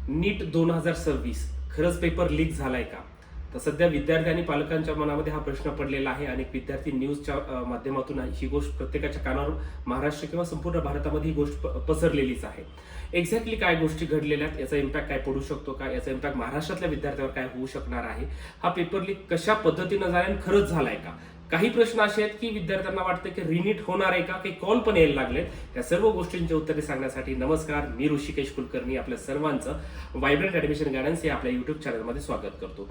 नीट 2026 खरंच paper leak झालाय का? तर सध्या विद्यार्थी आणि पालकांच्या मनामध्ये हा प्रश्न पडलेला आहे. अनेक विद्यार्थी न्यूजच्या माध्यमातून ही गोष्ट प्रत्येकाच्या कानावर महाराष्ट्र किंवा संपूर्ण भारतामध्ये ही गोष्ट पसरलेलीच आहे. एक्झॅक्टली काय गोष्टी घडलेल्या आहेत, याचा इम्पॅक्ट काय पडू शकतो का, याचा इम्पॅक्ट महाराष्ट्रातल्या विद्यार्थ्यावर काय होऊ शकणार आहे, हा पेपर लीक कशा पद्धतीनं झाला आणि खरंच झालाय का? काही प्रश्न असे आहेत की विद्यार्थ्यांना वाटतं की रिनीट होणार आहे का, काही कॉल पण यायला लागलेत. या सर्व गोष्टींची उत्तरे सांगण्यासाठी नमस्कार, मी ऋषिकेश कुलकर्णी आपल्या सर्वांचं व्हायब्रंट ऍडमिशन गायडन्स या आपल्या युट्यूब चॅनलमध्ये स्वागत करतो.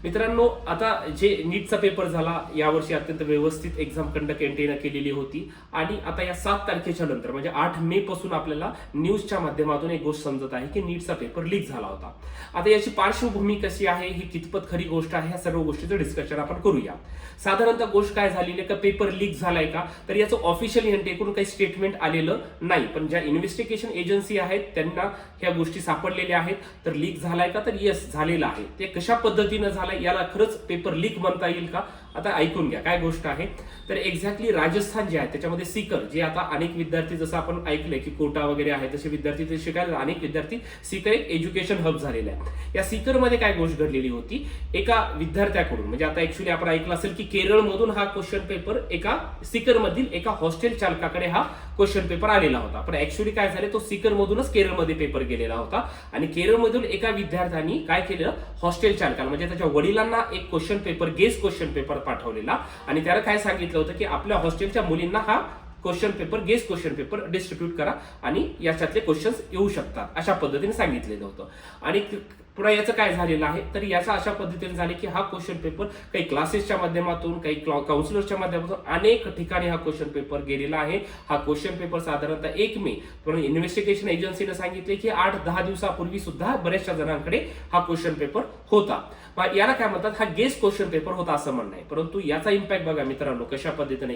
मित्रांनो, आता जे नीटचा पेपर झाला यावर्षी अत्यंत व्यवस्थित एक्झाम कंडक्ट एनटीएनं केलेली होती आणि आता या 7 तारखेच्या नंतर म्हणजे 8 मे पासून आपल्याला न्यूजच्या माध्यमातून एक गोष्ट समजत आहे की नीटचा पेपर लीक झाला होता. आता याची पार्श्वभूमी कशी आहे, ही कितपत खरी गोष्ट आहे, ह्या सर्व गोष्टीचं डिस्कशन आपण करूया. साधारणतः गोष्ट काय झालेली का, पेपर लीक झालाय का, तर याचं ऑफिशियली एनटीएकडून काही स्टेटमेंट आलेलं नाही. पण ज्या इन्व्हेस्टिगेशन एजन्सी आहेत त्यांना ह्या गोष्टी सापडलेल्या आहेत. तर लीक झालाय का, तर येस झालेला आहे. ते कशा पद्धतीनं झालंय, याला खरंच पेपर लीक म्हणता येईल का? आता ऐकून घ्या काय गोष्ट आहे. तर एक्झॅक्टली राजस्थान जे आहे त्याच्यामध्ये सीकर, जे आता अनेक विद्यार्थी जसं आपण ऐकलंय की कोटा वगैरे आहे, तसे विद्यार्थी ते शिकायला अनेक विद्यार्थी सीकर एक एज्युकेशन हब झालेलं आहे. या सीकरमध्ये काय गोष्ट घडलेली होती, एका विद्यार्थ्याकडून म्हणजे आता ऍक्च्युली आपण ऐकलं असेल की केरळमधून हा क्वेश्चन पेपर एका सीकरमधील एका हॉस्टेल चालकाकडे हा क्वेश्चन पेपर आलेला होता. पण ऍक्च्युली काय झालं, तो सीकरमधूनच केरळमध्ये पेपर गेलेला होता आणि केरळमधून एका विद्यार्थ्यांनी काय केलं, हॉस्टेल चालकाला म्हणजे त्याच्या वडिलांना एक question paper, guess question paper पाठवलेला आणि त्याला काय सांगितलं होतं की आपल्या हॉस्टेलच्या मुलींना हा question paper, guess question paper distribute करा आणि याच्यातले क्वेश्चन्स येऊ शकतात, अशा पद्धतीने सांगितलेलं होतं. आणि पुन्हा याचं काय झालेलं आहे, तर याचा अशा पद्धतीने झाले की हा क्वेश्चन पेपर काही क्लासेसच्या माध्यमातून, काही काउन्सिलर्सच्या माध्यमातून अनेक ठिकाणी हा क्वेश्चन पेपर गेलेला आहे. हा क्वेश्चन पेपर साधारणतः 1 मे पण इन्व्हेस्टिगेशन एजन्सीने सांगितले की 8-10 दिवसापूर्वी सुद्धा बऱ्याचशा जणांकडे हा क्वेश्चन पेपर होता. याला काय म्हणतात, हा गेस क्वेश्चन पेपर होता असं म्हणणं आहे. परंतु याचा इम्पॅक्ट बघा मित्रांनो कशा पद्धतीने,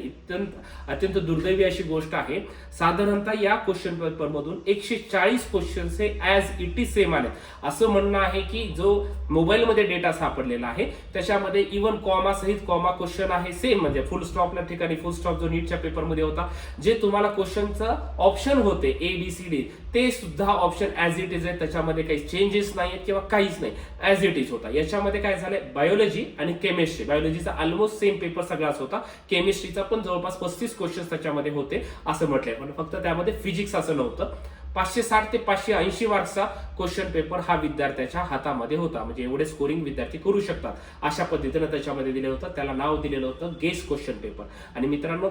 अत्यंत दुर्दैवी अशी गोष्ट आहे. साधारणतः या क्वेश्चन पेपर मधून 140 क्वेश्चन्स हे ऍज इट इज सेम आले. असं म्हणणं आहे की जो मोबाईल मध्ये डेटा सापडलेला आहे त्याच्यामध्ये इव्हन कॉमा सहित कॉमा क्वेश्चन आहे सेम, म्हणजे फुल स्टॉपच्या ठिकाणी फुल स्टॉप जो नीटच्या पेपरमध्ये होता, जे तुम्हाला क्वेश्चनचं ऑप्शन होते ABCD ते सुद्धा ऑप्शन ऍज इट इज आहे. त्याच्यामध्ये काही चेंजेस नाही किंवा काहीच नाही, ऍज इट इज होता. याच्यामध्ये काय झालंय, बायोलॉजी आणि केमिस्ट्री, बायोलॉजीचा ऑलमोस्ट सेम पेपर सगळाच होता, केमिस्ट्रीचा पण जवळपास 35 क्वेश्चन त्याच्यामध्ये होते असं म्हटलंय. पण फक्त त्यामध्ये फिजिक्स असं नव्हतं. 560 ते 580 मार्क्सचा क्वेश्चन पेपर हा विद्यार्थ्याच्या हातामध्ये होता. म्हणजे एवढे स्कोरिंग विद्यार्थी करू शकतात अशा पद्धतीने त्याच्यामध्ये दिलं होतं. त्याला नाव दिलेलं होतं गेस क्वेश्चन पेपर. आणि मित्रांनो,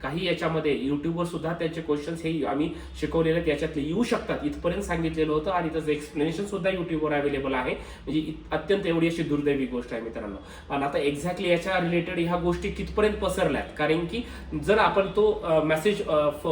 काही याच्यामध्ये युट्यूबवर सुद्धा त्याचे क्वेश्चन्स हे आम्ही शिकवलेले याच्यातले येऊ शकतात इथपर्यंत सांगितलेलं होतं आणि त्याचं एक्सप्लेनेशन सुद्धा युट्यूबवर अवेलेबल आहे. म्हणजे अत्यंत एवढी अशी दुर्दैवी गोष्ट आहे मित्रांनो. आणि आता एक्झॅक्टली याच्या रिलेटेड ह्या गोष्टी कितपर्यंत पसरल्यात, कारण की जर आपण तो मेसेज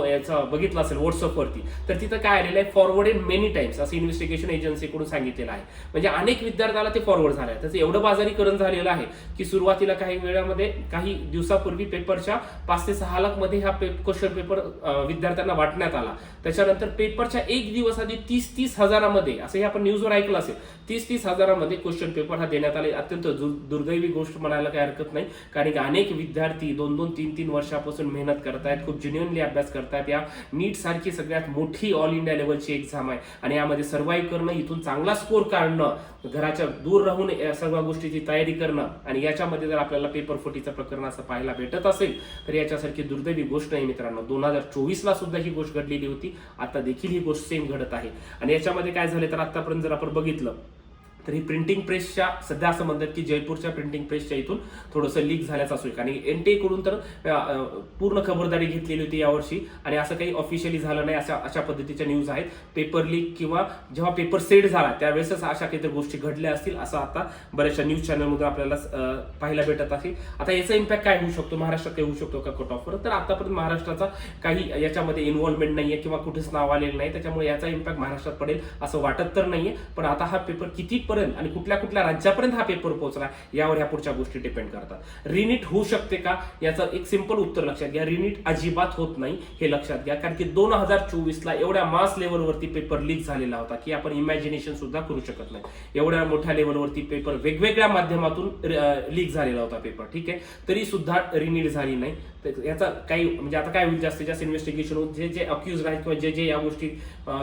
याचा बघितला असेल व्हॉट्सअपवरती, तर तिथं काय आलेलं आहे, फॉरवर्डेड मेनी टाइम्स असं इन्व्हेस्टिगेशन एजन्सीकडून सांगितलेलं आहे. म्हणजे अनेक विद्यार्थ्याला ते फॉरवर्ड झालं आहे. त्याचं एवढं बाजारीकरण झालेलं आहे की सुरुवातीला काही वेळामध्ये, काही दिवसापूर्वी पेपरच्या 5 ते 6 लाख मध्ये हा क्वेश्चन पेपर विद्यार्थ्यांना वाटण्यात आला. त्याच्यानंतर पेपरच्या 1 दिवस आधी 30-30 हजारामध्ये, असं हे आपण न्यूजवर ऐकलं असेल, 30-30 हजारामध्ये क्वेश्चन पेपर हा देण्यात आले. अत्यंत दुर्दैवी गोष्ट म्हणायला काही हरकत नाही, कारण की अनेक विद्यार्थी 2-2, 3-3 वर्षापासून मेहनत करतायत, खूप जेन्युइनली अभ्यास करतायत. या नीट सारखी सगळ्यात मोठी ऑल इंडिया लेवलची एक्झाम आहे आणि यामध्ये सर्व्हाइव्ह करणं, इथून चांगला स्कोर काढणं, घराच्या दूर राहून या सर्व गोष्टीची तयारी करणं, आणि याच्यामध्ये जर आपल्याला पेपर फुटीचं प्रकरण असं पाहायला भेटत असेल तर याच्यासारखी दुर्दैवी गोष्ट नाही मित्रांनो. 2024ला सुद्धा ही गोष्ट घडलेली होती, आता देखील ही गोष्ट सेम घडत आहे. आणि याच्यामध्ये काय झाले, तर आतापर्यंत जर आपण बघितलं तर ही प्रिंटिंग प्रेसच्या, सध्या असं म्हणतात की जयपूरच्या प्रिंटिंग प्रेसच्या इथून थोडंसं लीक झाल्याचं असू शकतं. आणि एनटीए कडून तर पूर्ण खबरदारी घेतलेली होती यावर्षी आणि असं काही ऑफिशियली झालं नाही, अशा पद्धतीच्या न्यूज आहेत. पेपर लीक किंवा जेव्हा पेपर सेट झाला त्यावेळेसच अशा काहीतरी गोष्टी घडल्या असतील असं आता बऱ्याचशा न्यूज चॅनलमध्ये आपल्याला पाहायला भेटत असेल. आता याचा इम्पॅक्ट काय होऊ शकतो, महाराष्ट्रात काय होऊ शकतो का कट ऑफवर, तर आतापर्यंत महाराष्ट्राचा काही याच्यामध्ये इन्व्हॉल्वमेंट नाहीये किंवा कुठेच नाव आलेलं नाही, त्याच्यामुळे याचा इम्पॅक्ट महाराष्ट्रात पडेल असं वाटत तर नाहीये. पण आता हा पेपर किती आणि कुठल्या कुठल्या राज्यापर्यंत हा पेपर पोहोचला यावर ह्या पुढच्या गोष्टी डिपेंड करतात. रिनीट होऊ शकते का, याचं एक सिंपल उत्तर लक्षात घ्या, रिनीट अजिबात होत नाही हे लक्षात घ्या. कारण की 2024ला एवढ्या मास लेवलवरती पेपर लीक झालेला होता की आपण इमॅजिनेशन सुद्धा करू शकत नाही. एवढ्या मोठ्या लेवलवरती पेपर वेगवेगळ्या माध्यमातून लीक झालेला होता पेपर, ठीक आहे, तरी सुद्धा रिनीट झाली नाही. तर याचा काही म्हणजे आता काय होईल, जास्तीत जास्त इन्व्हेस्टिगेशन होऊन जे अक्युज आहेत किंवा जे या गोष्टी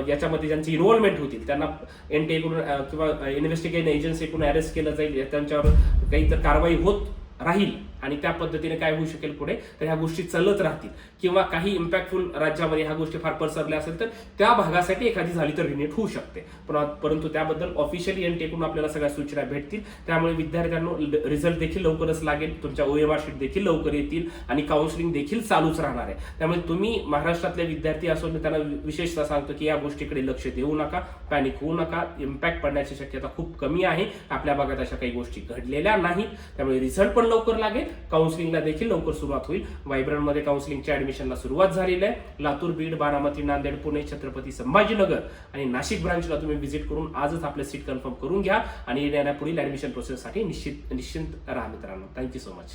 याच्यामध्ये ज्यांची इन्व्हॉल्वमेंट होतील त्यांना NTA कडून किंवा इन्व्हेस्टिगेशन एजन्सीकडून अरेस्ट केलं जाईल, त्यांच्यावर काही तर कारवाई होत राहील आणि त्या पद्धतीने काय होऊ शकेल पुढे, तर ह्या गोष्टी चालत राहतील. किंवा काही इम्पॅक्टफुल राज्यामध्ये ह्या गोष्टी फार पसरल्या असेल तर त्या भागासाठी एखादी झाली तर रिनेट होऊ शकते. परंतु त्याबद्दल ऑफिशियली NTA कडून आपल्याला सगळ्या सूचना भेटतील. त्यामुळे विद्यार्थ्यांना रिझल्ट देखील लवकरच लागेल, तुमच्या OMR शीट देखील लवकर येतील आणि काउन्सिलिंग देखील चालूच राहणार आहे. त्यामुळे तुम्ही महाराष्ट्रातले विद्यार्थी असून त्यांना विशेषतः सांगतो की या गोष्टीकडे लक्ष देऊ नका, पॅनिक होऊ नका. इम्पॅक्ट पडण्याची शक्यता खूप कमी आहे. आपल्या भागात अशा काही गोष्टी घडलेल्या नाहीत. त्यामुळे रिझल्ट पण लवकर लागेल, काउन्सिलिंगला देखील लवकर सुरुवात होईल. व्हायब्रंटमध्ये काउन्सिलिंगच्या ऍडमिशनला सुरुवात झालेली आहे. लातूर, बीड, बारामती, नांदेड, पुणे, छत्रपती संभाजीनगर आणि नाशिक ब्रांचला तुम्ही व्हिजिट करून आजच आपले सीट कन्फर्म करून घ्या आणि येणाऱ्या पुढील ऍडमिशन प्रोसेससाठी निश्चिंत राहा मित्रांनो. Thank you so much.